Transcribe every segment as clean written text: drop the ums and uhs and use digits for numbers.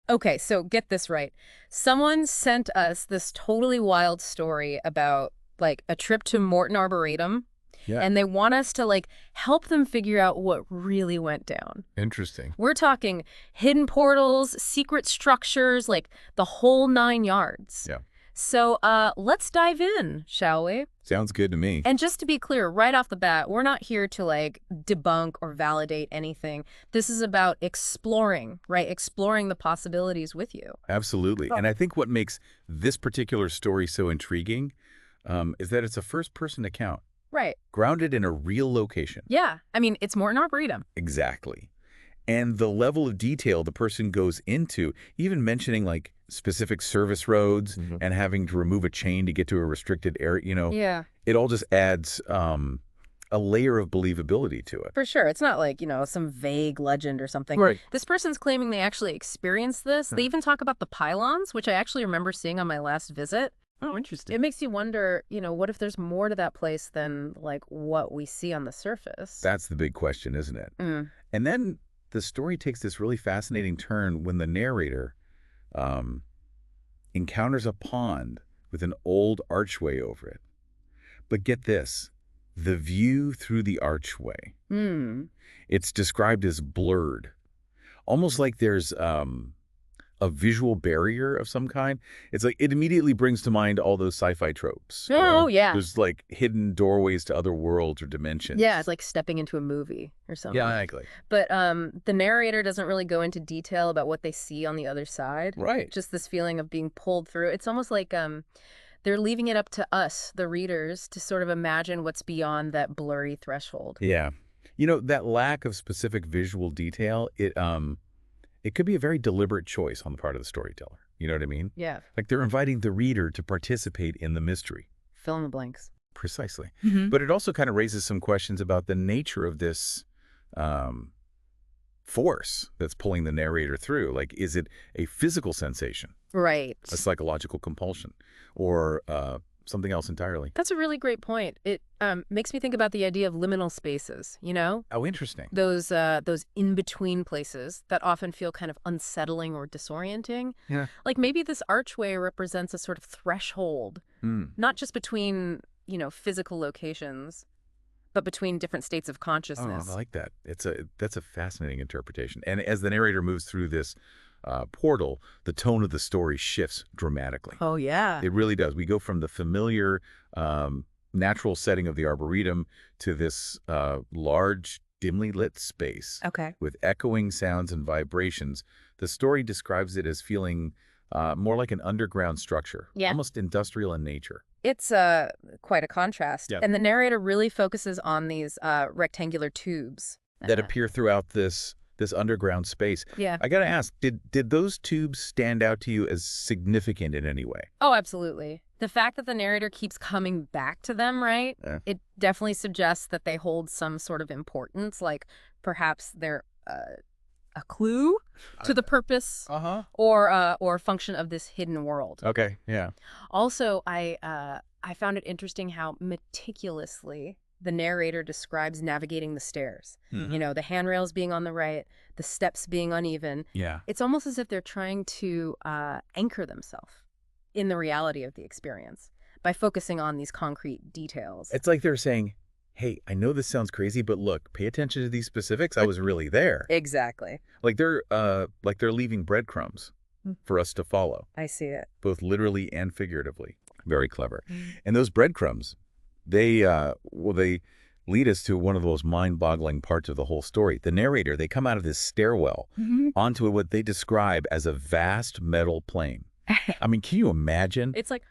Okay, so get this right. Someone sent us this totally wild story about like a trip to Morton Arboretum, Yeah. and they want us to like help them figure out what really went down. Interesting. We're talking hidden portals, secret structures, like the whole 9 yards. Yeah. So, let's dive in, shall we? Sounds good to me. And just to be clear, right off the bat, we're not here to like debunk or validate anything. This is about exploring, right? Exploring the possibilities with you. Absolutely. Oh. And I think what makes this particular story so intriguing is that it's a first-person account, Right. grounded in a real location. Yeah. I mean, it's Morton Arboretum. Exactly. And the level of detail the person goes into, even mentioning like specific service roads and having to remove a chain to get to a restricted area, Yeah. it all just adds a layer of believability to it. For sure. It's not like, some vague legend or something. Right. This person's claiming they actually experienced this. They even talk about the pylons, which I actually remember seeing on my last visit. Oh, interesting. It makes you wonder, what if there's more to that place than like what we see on the surface? That's the big question, isn't it? Mm. And then the story takes this really fascinating turn when the narrator encounters a pond with an old archway over it. But get this, the view through the archway, Hmm. it's described as blurred, almost like there's a visual barrier of some kind. It's like it immediately brings to mind all those sci-fi tropes. Oh, yeah. There's like hidden doorways to other worlds or dimensions. Yeah, it's like stepping into a movie or something. Yeah, exactly. But the narrator doesn't really go into detail about what they see on the other side. Right. Just this feeling of being pulled through. It's almost like they're leaving it up to us, the readers, to sort of imagine what's beyond that blurry threshold. Yeah. That lack of specific visual detail, it could be a very deliberate choice on the part of the storyteller. You know what I mean? Yeah. Like they're inviting the reader to participate in the mystery. Fill in the blanks. Precisely. Mm-hmm. But it also kind of raises some questions about the nature of this force that's pulling the narrator through. Like, is it a physical sensation, Right. a psychological compulsion, or something else entirely? That's a really great point. It makes me think about the idea of liminal spaces, Oh, interesting. Those in-between places that often feel kind of unsettling or disorienting. Yeah. Like maybe this archway represents a sort of threshold, not just between, physical locations, but between different states of Oh, consciousness. I like that. That's a fascinating interpretation. And as the narrator moves through this portal, the tone of the story shifts dramatically. Oh, yeah. It really does. We go from the familiar natural setting of the Arboretum to this large, dimly lit space Okay. with echoing sounds and vibrations. The story describes it as feeling more like an underground structure, Yeah. almost industrial in nature. It's quite a contrast. Yeah. And the narrator really focuses on these rectangular tubes. That appear throughout this underground space. Yeah. I gotta ask, did those tubes stand out to you as significant in any way? Oh, absolutely. The fact that the narrator keeps coming back to them, right? Yeah. It definitely suggests that they hold some sort of importance, like perhaps they're a clue to the purpose or function of this hidden world. Okay, yeah. Also, I found it interesting how meticulously the narrator describes navigating the stairs. The handrails being on the right, the steps being uneven. Yeah. It's almost as if they're trying to anchor themselves in the reality of the experience by focusing on these concrete details. It's like they're saying, hey, I know this sounds crazy, but look, pay attention to these specifics. I was really there. Exactly. Like they're leaving breadcrumbs for us to follow, I see it. both literally and figuratively. Very clever. And those breadcrumbs, they lead us to one of the most mind-boggling parts of the whole story. The narrator, they come out of this stairwell onto what they describe as a vast metal plane. I mean, can you imagine? It's like,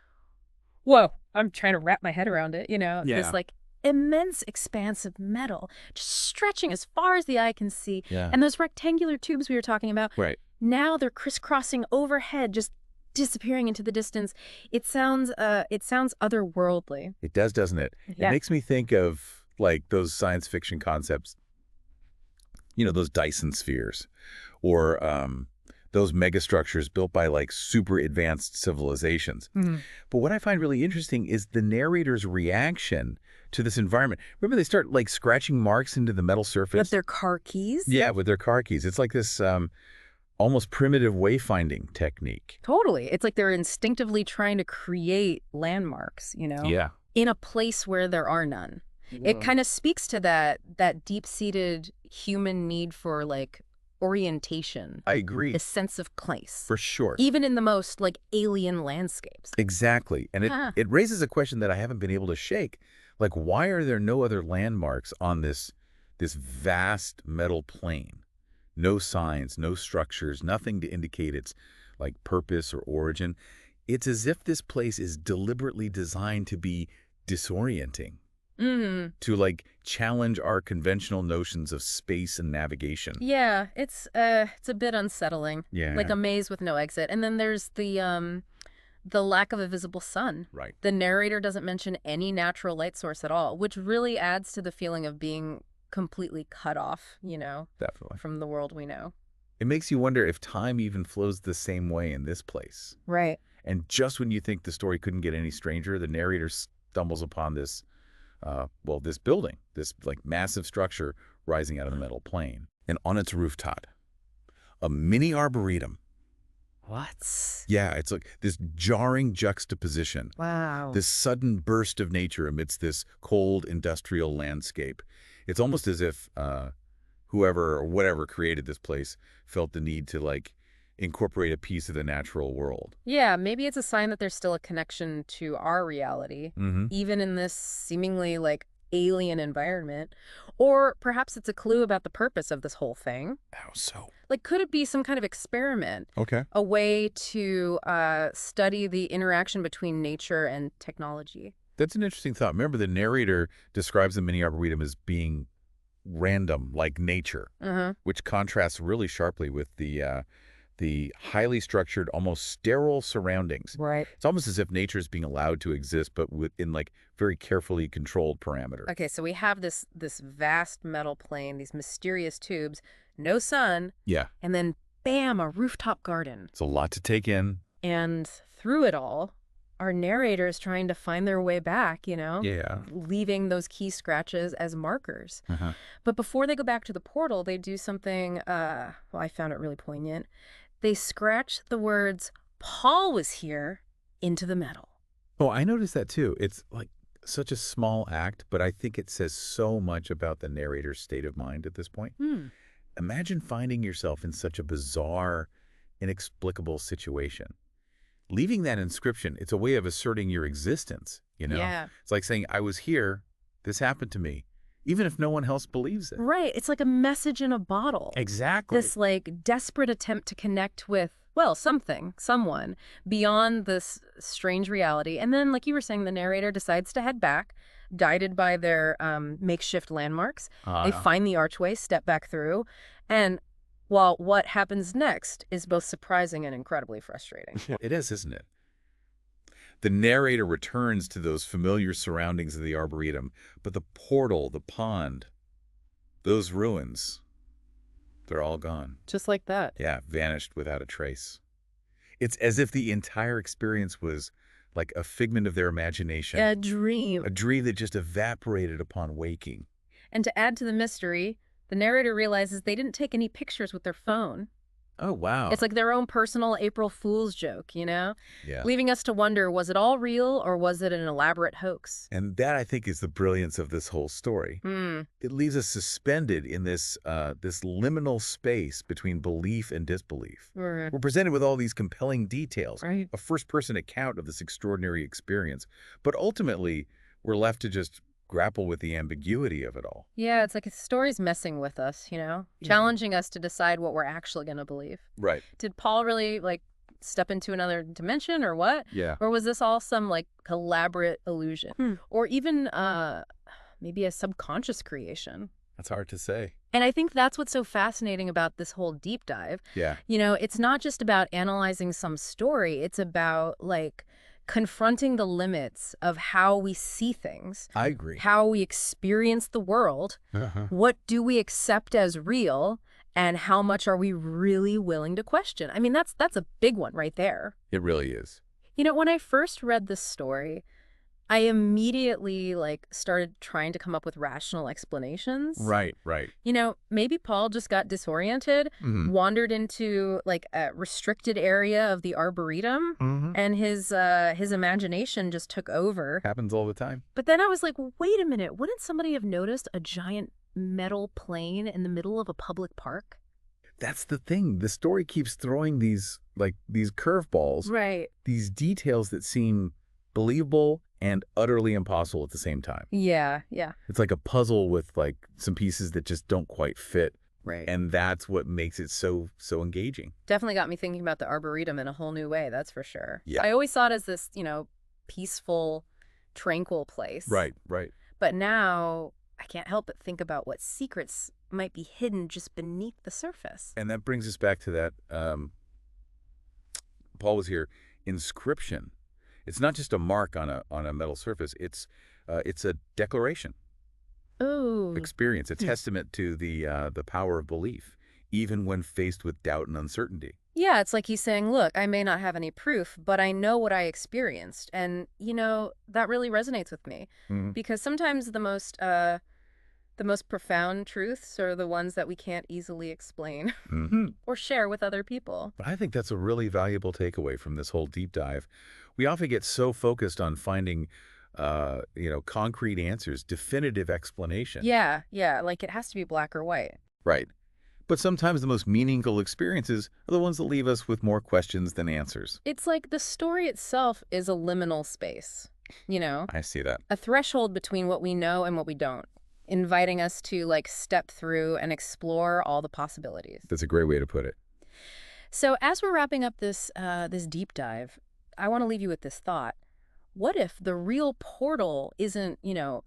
whoa, I'm trying to wrap my head around it, Yeah. this like immense expanse of metal just stretching as far as the eye can see. Yeah. And those rectangular tubes we were talking about, Right. now they're crisscrossing overhead, just disappearing into the distance. It sounds otherworldly. It does, doesn't it? Yeah. It makes me think of like those science fiction concepts, those Dyson spheres or those megastructures built by like super advanced civilizations. But what I find really interesting is the narrator's reaction to this environment. Remember, they start like scratching marks into the metal surface? With their car keys? Yeah, with their car keys. It's like this almost primitive wayfinding technique. Totally. It's like they're instinctively trying to create landmarks, Yeah. in a place where there are none. It kind of speaks to that deep-seated human need for like orientation, I agree. a sense of place, For sure. even in the most like alien landscapes. Exactly. And it raises a question that I haven't been able to shake. Like, why are there no other landmarks on this vast metal plain? No signs, no structures, nothing to indicate its like purpose or origin. It's as if this place is deliberately designed to be disorienting, to like challenge our conventional notions of space and navigation. Yeah, it's a bit unsettling. Yeah. Like a maze with no exit. And then there's the lack of a visible sun. Right. The narrator doesn't mention any natural light source at all, which really adds to the feeling of being completely cut off, Definitely. from the world we know. It makes you wonder if time even flows the same way in this place. Right. And just when you think the story couldn't get any stranger, the narrator stumbles upon this, this building, this like massive structure rising out of the metal plain. And on its rooftop, a mini arboretum. What? Yeah, it's like this jarring juxtaposition. Wow. This sudden burst of nature amidst this cold industrial landscape. It's almost as if whoever or whatever created this place felt the need to like incorporate a piece of the natural world. Yeah, maybe it's a sign that there's still a connection to our reality, even in this seemingly like alien environment. Or perhaps it's a clue about the purpose of this whole thing. How so? Like, could it be some kind of experiment? Okay. A way to study the interaction between nature and technology? That's an interesting thought. Remember, the narrator describes the mini arboretum as being random, like nature, which contrasts really sharply with the highly structured, almost sterile surroundings. Right. It's almost as if nature is being allowed to exist, but within like very carefully controlled parameters. Okay, so we have this vast metal plane, these mysterious tubes, no sun, Yeah. and then bam, a rooftop garden. It's a lot to take in. And through it all, our narrator is trying to find their way back, Yeah. leaving those key scratches as markers. But before they go back to the portal, they do something, I found it really poignant. They scratch the words, "Paul was here," into the metal. Oh, I noticed that too. It's like such a small act, but I think it says so much about the narrator's state of mind at this point. Imagine finding yourself in such a bizarre, inexplicable situation. Leaving that inscription, it's a way of asserting your existence, Yeah. It's like saying, I was here, this happened to me, even if no one else believes it. Right. It's like a message in a bottle. Exactly. This like desperate attempt to connect with, well, someone beyond this strange reality. And then, like you were saying, the narrator decides to head back, guided by their makeshift landmarks. They find the archway, step back through, and while what happens next is both surprising and incredibly frustrating. It is, isn't it? The narrator returns to those familiar surroundings of the Arboretum, but the portal, the pond, those ruins, they're all gone. Just like that. Yeah, vanished without a trace. It's as if the entire experience was like a figment of their imagination. A dream. A dream that just evaporated upon waking. And to add to the mystery, the narrator realizes they didn't take any pictures with their phone. Oh, wow. It's like their own personal April Fool's joke, Yeah. Leaving us to wonder, was it all real or was it an elaborate hoax? And that, I think, is the brilliance of this whole story. It leaves us suspended in this liminal space between belief and disbelief. We're presented with all these compelling details, Right. a first-person account of this extraordinary experience. But ultimately, we're left to just grapple with the ambiguity of it all. Yeah, it's like the story's messing with us, challenging us to decide what we're actually going to believe. Right. Did Paul really, step into another dimension or what? Yeah. Or was this all some, elaborate illusion? Or even maybe a subconscious creation? That's hard to say. And I think that's what's so fascinating about this whole deep dive. Yeah. It's not just about analyzing some story. It's about, confronting the limits of how we see things. I agree. How we experience the world. What do we accept as real? And how much are we really willing to question? I mean, that's a big one right there. It really is. When I first read this story, I immediately, like, started trying to come up with rational explanations. Right, right. Maybe Paul just got disoriented, Hmm. wandered into, like, a restricted area of the Arboretum, Hmm. and his imagination just took over. Happens all the time. But then I was like, wait a minute, wouldn't somebody have noticed a giant metal plane in the middle of a public park? That's the thing. The story keeps throwing these curveballs, Right. these details that seem believable and utterly impossible at the same time. Yeah, yeah. It's like a puzzle with like some pieces that just don't quite fit. Right. And that's what makes it so engaging. Definitely got me thinking about the Arboretum in a whole new way, that's for sure. Yeah. I always saw it as this, peaceful, tranquil place. Right, right. But now I can't help but think about what secrets might be hidden just beneath the surface. And that brings us back to that, Paul was here, inscription. It's not just a mark on a metal surface. It's a declaration, Oh. experience, a testament to the power of belief, even when faced with doubt and uncertainty. Yeah, it's like he's saying, look, I may not have any proof, but I know what I experienced. And, that really resonates with me. Mhm. Because sometimes the most profound truths are the ones that we can't easily explain Mhm. or share with other people. But I think that's a really valuable takeaway from this whole deep dive. We often get so focused on finding, concrete answers, definitive explanation. Yeah, yeah, like it has to be black or white. Right. But sometimes the most meaningful experiences are the ones that leave us with more questions than answers. It's like the story itself is a liminal space, I see that. a threshold between what we know and what we don't, inviting us to like step through and explore all the possibilities. That's a great way to put it. So as we're wrapping up this deep dive, I want to leave you with this thought. What if the real portal isn't,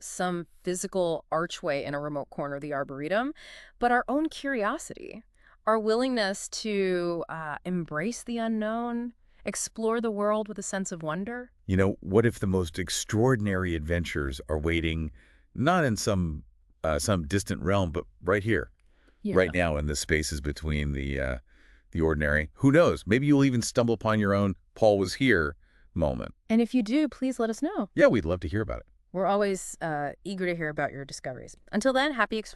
some physical archway in a remote corner of the Arboretum, but our own curiosity, our willingness to embrace the unknown, explore the world with a sense of wonder? What if the most extraordinary adventures are waiting not in some distant realm, but right here, right now in the spaces between the ordinary? Who knows? Maybe you'll even stumble upon your own Paul was here moment. And if you do, please let us know. Yeah, we'd love to hear about it. We're always eager to hear about your discoveries. Until then, happy exploring.